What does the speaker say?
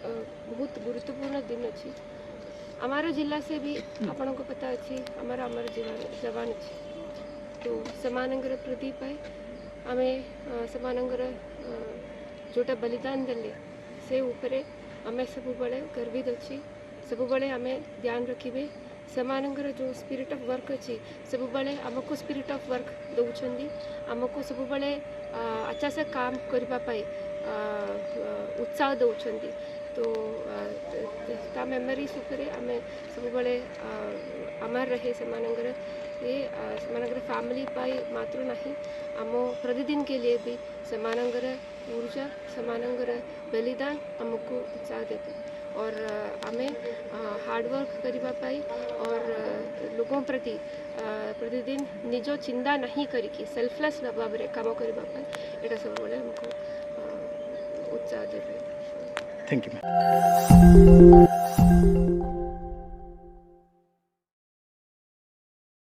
बहुत गुरुत्वपूर्ण दिन अच्छी हमारा जिला से भी आपण को पता अच्छी हमारा अमर जवान अच्छी तो समानंगर प्रति पाए आमे समानंगर जोटा बलिदान देले से ऊपर आमे सब बड़े गर्वित अच्छी सब बड़े आमे ध्यान रखिबे समानंगर जो स्पिरिट ऑफ वर्क अच्छी सब बड़े आमको स्पिरिट ऑफ वर्क दौरान आमको सब बड़े अच्छा से काम करबा पाई उत्साह दौरान तो ता मेमोरीज उपरे आमे सब बड़े अमर रहे समानंगर ये समानंगर फैमिली पाई मात्र नहीं आम प्रतिदिन के लिए भी समानंगर ऊर्जा समानंगर बलिदान आमको उत्साह देते और आमे हार्ड वर्क करबा पाई और लोगों प्रति प्रतिदिन निजो चिंता नहीं करिकी सेल्फलेस भाव में काम करबा पाई एटा सब बड़े हमको उत्साह देते। Thank you.